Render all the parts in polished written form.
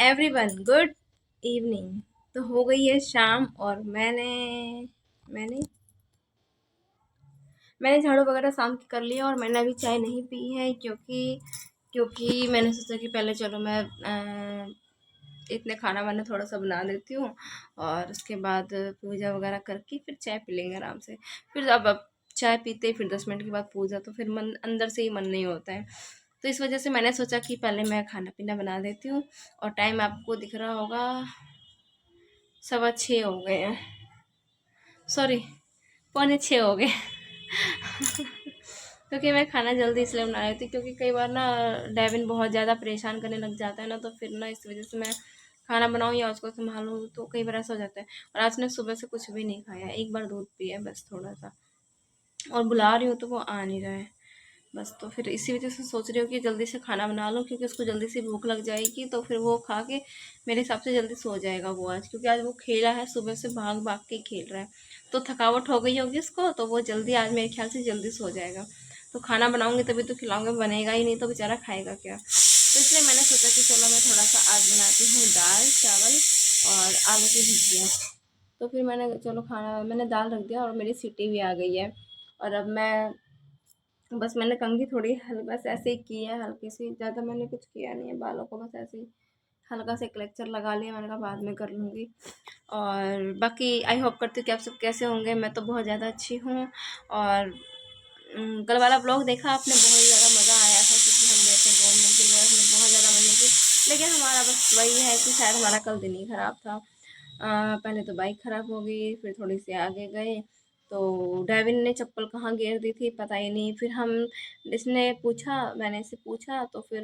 Everyone, good evening. तो हो गई है शाम और मैंने मैंने झाड़ू वगैरह शाम की कर लिया और मैंने अभी चाय नहीं पी है क्योंकि मैंने सोचा कि पहले चलो मैं इतने खाना वाना थोड़ा सा बना देती हूँ और उसके बाद पूजा वगैरह करके फिर चाय पी लेंगे आराम से। फिर अब चाय पीते ही फिर 10 मिनट के बाद पूजा, तो फिर मन अंदर से ही मन नहीं होता है। तो इस वजह से मैंने सोचा कि पहले मैं खाना पीना बना देती हूँ। और टाइम आपको दिख रहा होगा, 6:15 हो गए हैं, सॉरी 5:45 हो गए। क्योंकि मैं खाना जल्दी इसलिए बना रही थी क्योंकि कई बार ना डेविन बहुत ज़्यादा परेशान करने लग जाता है ना, तो फिर ना इस वजह से मैं खाना बनाऊँ या उसको संभालूँ तो कई बार ऐसा हो जाता है। और आज ने सुबह से कुछ भी नहीं खाया, एक बार दूध पिया बस थोड़ा सा, और बुला रही हूँ तो वो आ नहीं रहा है बस। तो फिर इसी वजह से सोच रही हूँ कि जल्दी से खाना बना लूँ क्योंकि उसको जल्दी से भूख लग जाएगी, तो फिर वो खा के मेरे हिसाब से जल्दी सो जाएगा वो आज, क्योंकि आज वो खेला है सुबह से, भाग भाग के खेल रहा है। तो थकावट हो गई होगी उसको, तो वो जल्दी आज मेरे ख्याल से जल्दी सो जाएगा। तो खाना बनाऊँगी तभी तो खिलाऊँगी, बनेगा ही नहीं तो बेचारा खाएगा क्या। तो इसलिए मैंने सोचा कि चलो मैं थोड़ा सा आज बनाती हूँ दाल चावल और आलू की भुजिया। तो फिर मैंने दाल रख दिया और मेरी सीटी भी आ गई है। और अब मैं बस मैंने कंघी थोड़ी बस ऐसे ही की है, हल्की सी, ज़्यादा मैंने कुछ किया नहीं है बालों को, बस ऐसे ही हल्का सा क्लेक्चर लगा लिया। मैंने कहा बाद में कर लूँगी। और बाकी आई होप करती हूँ कि आप सब कैसे होंगे। मैं तो बहुत ज़्यादा अच्छी हूँ। और कल वाला ब्लॉग देखा आपने, बहुत ज़्यादा मज़ा आया था क्योंकि हम गए थे घूमने के लिए, उसमें बहुत ज़्यादा मज़े किए। लेकिन हमारा बस वही है कि शायद हमारा कल दिन ही ख़राब था। पहले तो बाइक ख़राब हो गई, फिर थोड़ी सी आगे गए तो डेविन ने चप्पल कहाँ गिर दी थी पता ही नहीं। फिर मैंने इससे पूछा तो फिर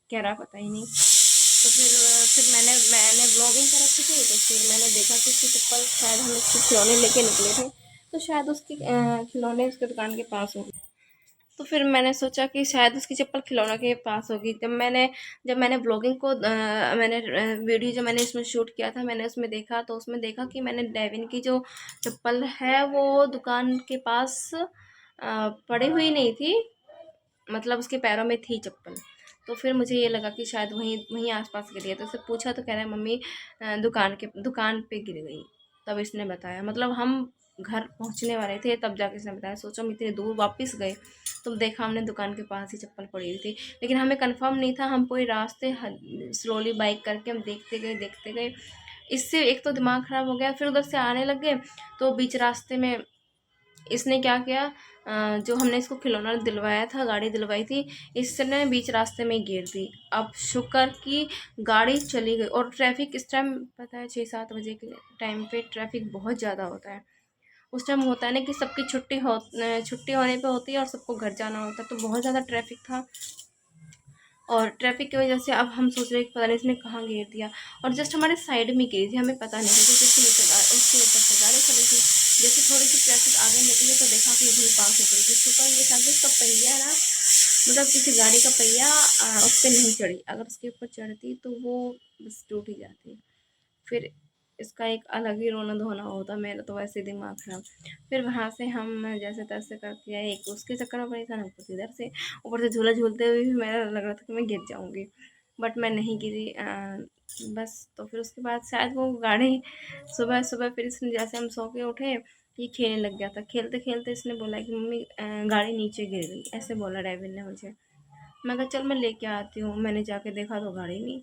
कह रहा पता ही नहीं। तो फिर मैंने ब्लॉगिंग कर रखी थी, तो फिर मैंने देखा कि उसकी चप्पल, शायद हम इसके खिलौने लेके निकले थे, तो शायद उसकी खिलौने उसके दुकान के पास होगी। तो फिर मैंने सोचा कि शायद उसकी चप्पल खिलौना के पास होगी। जब मैंने ब्लॉगिंग को वीडियो जो मैंने इसमें शूट किया था, मैंने उसमें देखा, तो उसमें देखा कि मैंने डेविन की जो चप्पल है वो दुकान के पास पड़ी हुई नहीं थी, मतलब उसके पैरों में थी चप्पल। तो फिर मुझे ये लगा कि शायद वहीं वहीं आसपास गिरी है। तो उससे पूछा तो कह रहा है मम्मी दुकान पे गिर गई। तब इसने बताया, मतलब हम घर पहुंचने वाले थे तब जाके इसने बताया। सोचो हम इतने दूर वापस गए तो देखा हमने दुकान के पास ही चप्पल पड़ी हुई थी, लेकिन हमें कंफर्म नहीं था। हम पूरे रास्ते स्लोली बाइक करके हम देखते गए। इससे एक तो दिमाग ख़राब हो गया, फिर उधर से आने लगे तो बीच रास्ते में इसने क्या किया, जो हमने इसको खिलौना दिलवाया था, गाड़ी दिलवाई थी, इसने बीच रास्ते में गिर दी। अब शुक्र की गाड़ी चली गई। और ट्रैफिक इस टाइम पता है 6-7 बजे के टाइम पे ट्रैफिक बहुत ज़्यादा होता है। उस टाइम होता है ना कि सबकी छुट्टी होने पे होती है और सबको घर जाना होता है, तो बहुत ज़्यादा ट्रैफिक था। और ट्रैफिक की वजह से अब हम सोच रहे हैं कि पता नहीं इसने कहाँ गिर दिया। और जस्ट हमारे साइड में गिरी थी, हमें पता नहीं था क्योंकि उसके ऊपर से गाड़ी चली थी। जैसे थोड़ी सी ट्रैफिक आगे निकली तो देखा कि इतनी पास से पड़ी थी। शुक्र ये था कि उसका पहिया ना, मतलब किसी गाड़ी का पहिया उस पर नहीं चढ़ी, अगर उसके ऊपर चढ़ती तो वो बस टूट ही जाती। फिर इसका एक अलग ही रोना धोना होता, मेरा तो वैसे ही दिमाग खराब। फिर वहाँ से हम जैसे तैसे करके आए, एक उसके चक्कर में परेशान, ऊपर से इधर से, ऊपर से झूला झूलते हुए भी मेरा लग रहा था कि मैं गिर जाऊँगी, बट मैं नहीं गिरी। बस तो फिर उसके बाद शायद वो गाड़ी सुबह सुबह फिर इसने, जैसे हम सो के उठे, ये खेलने लग गया था। खेलते खेलते इसने बोला कि मम्मी गाड़ी नीचे गिर गई, ऐसे बोला डेविन ने मुझे। मैं कहा चल मैं लेके आती हूँ। मैंने जाके देखा तो गाड़ी नहीं।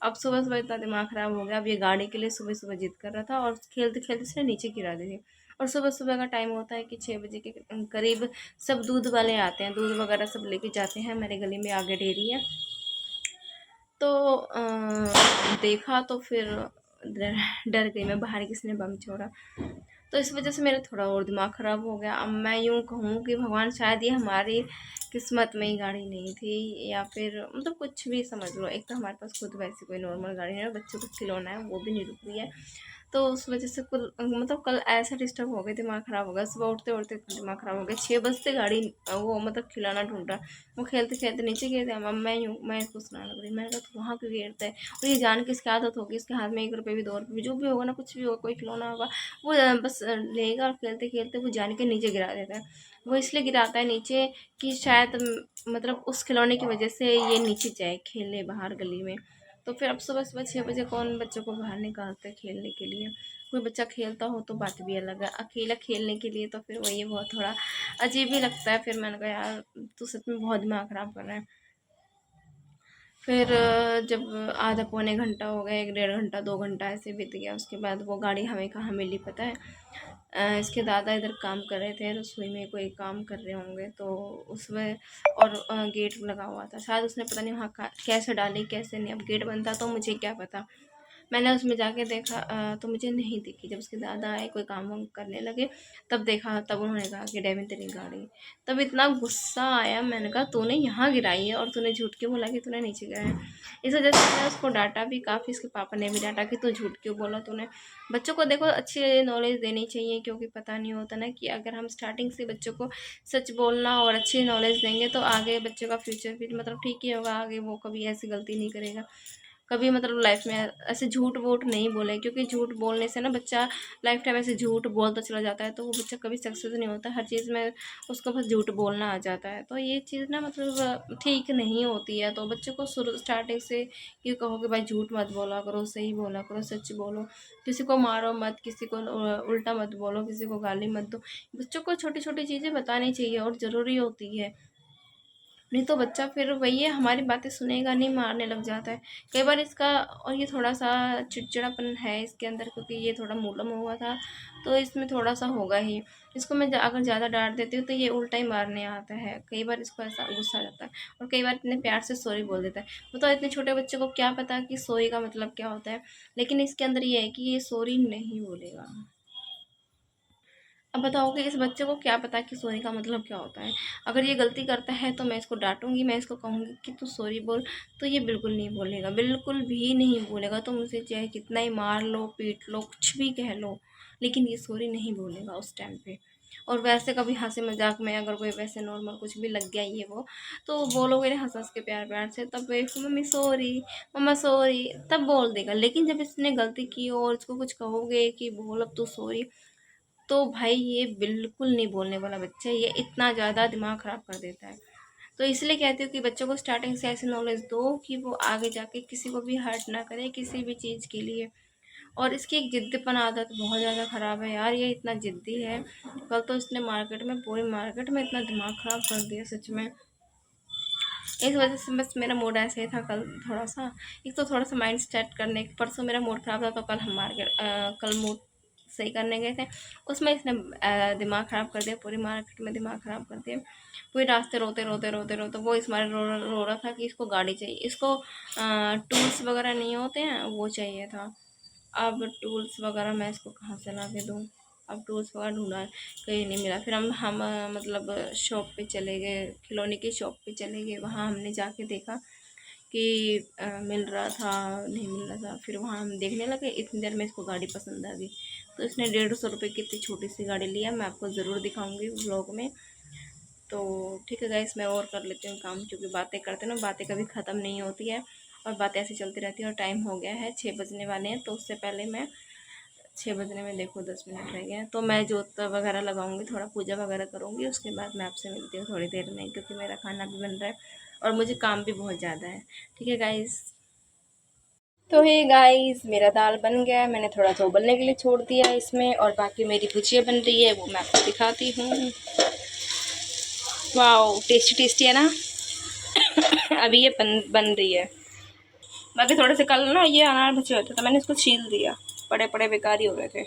अब सुबह सुबह इतना दिमाग ख़राब हो गया। अब ये गाड़ी के लिए सुबह सुबह जिद कर रहा था और खेलते खेलते इसने नीचे गिरा दी थी। और सुबह सुबह का टाइम होता है कि 6 बजे के करीब सब दूध वाले आते हैं, दूध वगैरह सब लेके जाते हैं। मेरे गली में आगे डेयरी है, तो देखा तो फिर डर डर गई मैं, बाहर किसने बम छोड़ा। तो इस वजह से मेरा थोड़ा और दिमाग ख़राब हो गया। अब मैं यूँ कहूँ कि भगवान, शायद ये हमारी किस्मत में ही गाड़ी नहीं थी, या फिर मतलब कुछ भी समझ लो। एक तो हमारे पास खुद वैसी कोई नॉर्मल गाड़ी है, बच्चों को खिलौना है, वो भी नहीं रुक रही है। तो उस वजह से कुल मतलब कल ऐसा डिस्टर्ब हो गया, दिमाग ख़राब हो गया। सुबह उठते उठते दिमाग ख़राब हो गया। 6 बजते गाड़ी वो मतलब खिलौना ढूंढा, वो खेलते खेलते नीचे गिर गया। मैं इसको सुनाने लग रही, मैंने कहा तू वहाँ क्यों गिरता है। और ये जान के इसकी आदत होगी, इसके हाथ में 1 रुपये भी 2 रुपये भी जो भी होगा ना, कुछ भी होगा, कोई खिलौना होगा, वो बस लेगा और खेलते खेलते वो जान के नीचे गिरा देता है। वो इसलिए गिराता है नीचे कि शायद मतलब उस खिलौने की वजह से ये नीचे जाए खेलने बाहर गली में। तो फिर अब सुबह सुबह 6 बजे कौन बच्चों को बाहर निकालते हैं खेलने के लिए। कोई बच्चा खेलता हो तो बात भी अलग है, अकेला खेलने के लिए तो फिर वही बहुत थोड़ा अजीब ही लगता है। फिर मैंने कहा यार तू सच में बहुत दिमाग ख़राब कर रहा है। फिर जब आधा पौने घंटा हो गया, 1 डेढ़ घंटा 2 घंटा ऐसे बीत गया, उसके बाद वो गाड़ी हमें कहाँ मिली पता है। इसके दादा इधर काम कर रहे थे, रसोई में कोई काम कर रहे होंगे तो उसमें, और गेट लगा हुआ था, शायद उसने पता नहीं वहाँ कैसे डाली कैसे नहीं, अब गेट बंद था तो मुझे क्या पता। मैंने उसमें जाके देखा तो मुझे नहीं दिखी। जब उसके दादा आए कोई काम वाम करने लगे तब देखा, तब उन्होंने कहा कि डेविन तेरी गाड़ी। तब इतना गुस्सा आया, मैंने कहा तूने यहाँ गिराई है और तूने झूठ क्यों बोला कि तूने नीचे गिराया है। इस वजह से मैंने उसको डांटा भी काफ़ी, उसके पापा ने भी डांटा कि तू झूठ क्यों बोला तूने। बच्चों को देखो अच्छी नॉलेज देनी चाहिए, क्योंकि पता नहीं होता ना कि अगर हम स्टार्टिंग से बच्चों को सच बोलना और अच्छी नॉलेज देंगे तो आगे बच्चों का फ्यूचर भी मतलब ठीक ही होगा, आगे वो कभी ऐसी गलती नहीं करेगा, कभी मतलब लाइफ में ऐसे झूठ वूठ नहीं बोले। क्योंकि झूठ बोलने से ना बच्चा लाइफ टाइम ऐसे झूठ बोलता चला जाता है तो वो बच्चा कभी सक्सेस नहीं होता, हर चीज़ में उसको बस झूठ बोलना आ जाता है। तो ये चीज़ ना मतलब ठीक नहीं होती है। तो बच्चों को शुरू स्टार्टिंग से ये कहो कि भाई झूठ मत बोला करो, सही बोला करो, सच बोलो, किसी को मारो मत, किसी को उल्टा मत बोलो, किसी को गाली मत दो। बच्चों को छोटी छोटी चीज़ें बतानी चाहिए और ज़रूरी होती है, नहीं तो बच्चा फिर वही है, हमारी बातें सुनेगा नहीं, मारने लग जाता है कई बार इसका। और ये थोड़ा सा चिड़चिड़ापन है इसके अंदर, क्योंकि ये थोड़ा मूलम हुआ था तो इसमें थोड़ा सा होगा ही। इसको मैं अगर ज़्यादा डांट देती हूँ तो ये उल्टा ही मारने आता है, कई बार इसको ऐसा गुस्सा आ जाता है और कई बार इतने प्यार से सॉरी बोल देता है। वो तो इतने छोटे बच्चे को क्या पता कि सॉरी का मतलब क्या होता है, लेकिन इसके अंदर ये है कि ये सॉरी नहीं बोलेगा। अब बताओ कि इस बच्चे को क्या पता कि सॉरी का मतलब क्या होता है। अगर ये गलती करता है तो मैं इसको डांटूंगी, मैं इसको कहूँगी कि तू सॉरी बोल, तो ये बिल्कुल नहीं बोलेगा, बिल्कुल भी नहीं बोलेगा। तो मुझे चाहे कितना ही मार लो पीट लो कुछ भी कह लो, लेकिन ये सॉरी नहीं बोलेगा उस टाइम पे। और वैसे कभी हंसी मजाक में अगर कोई वैसे नॉर्मल कुछ भी लग गया ये वो, तो बोलोगे ना हंस हंस के प्यार प्यार से, तब वे मम्मी सॉरी, मम्मा सॉरी, तब बोल देगा। लेकिन जब इसने गलती की और इसको कुछ कहोगे कि बोल अब तू सॉरी, तो भाई ये बिल्कुल नहीं बोलने वाला बच्चा है, ये इतना ज़्यादा दिमाग ख़राब कर देता है। तो इसलिए कहती हूँ कि बच्चों को स्टार्टिंग से ऐसी नॉलेज दो कि वो आगे जाके किसी को भी हर्ट ना करे किसी भी चीज़ के लिए। और इसकी एक जिद्दीपन आदत बहुत ज़्यादा ख़राब है यार, ये इतना ज़िद्दी है। कल तो इसने मार्केट में, पूरी मार्केट में इतना दिमाग ख़राब कर दिया सच में। इस वजह से बस मेरा मूड ऐसे ही था कल थोड़ा सा। एक तो थोड़ा सा माइंड सेट करने, परसों मेरा मूड ख़राब था तो कल हम मार्केट कल मूड सही करने गए थे, उसमें इसने दिमाग ख़राब कर दिया, पूरी मार्केट में दिमाग ख़राब कर दिया। पूरे रास्ते रोते रोते रोते रोते वो इस मारे रो रहा था कि इसको गाड़ी चाहिए, इसको टूल्स वगैरह नहीं होते हैं वो चाहिए था। अब टूल्स वगैरह मैं इसको कहाँ से ला के दूँ। अब टूल्स वगैरह ढूंढा, कहीं नहीं मिला। फिर हम मतलब शॉप पे चले गए, खिलौने की शॉप पे चले गए, वहाँ हमने जाके देखा कि मिल रहा था, नहीं मिल रहा था। फिर वहाँ हम देखने लगे, इतनी देर में इसको गाड़ी पसंद आ गई, तो इसने 150 रुपये की इतनी छोटी सी गाड़ी लिया। मैं आपको ज़रूर दिखाऊंगी व्लॉग में। तो ठीक है गाइस, मैं और कर लेती हूँ काम, क्योंकि बातें करते ना बातें कभी ख़त्म नहीं होती है और बातें ऐसी चलती रहती है। और टाइम हो गया है, 6 बजने वाले हैं, तो उससे पहले मैं 6 बजने में देखो 10 मिनट रह गए हैं, तो मैं जोत वगैरह लगाऊंगी, थोड़ा पूजा वगैरह करूँगी, उसके बाद मैं आपसे मिलती हूँ थोड़ी देर में, क्योंकि मेरा खाना भी बन रहा है और मुझे काम भी बहुत ज़्यादा है। ठीक है गाइस। तो हे गाइस, मेरा दाल बन गया है, मैंने थोड़ा सा उबलने के लिए छोड़ दिया है इसमें, और बाकी मेरी भुजिया बन रही है, वो मैं आपको दिखाती हूँ। वाओ टेस्टी टेस्टी है ना। अभी ये बन रही है। बाकी थोड़े से कल ना ये अनार बचे होते तो मैंने इसको छील दिया, बड़े बड़े बेकार ही हो गए थे।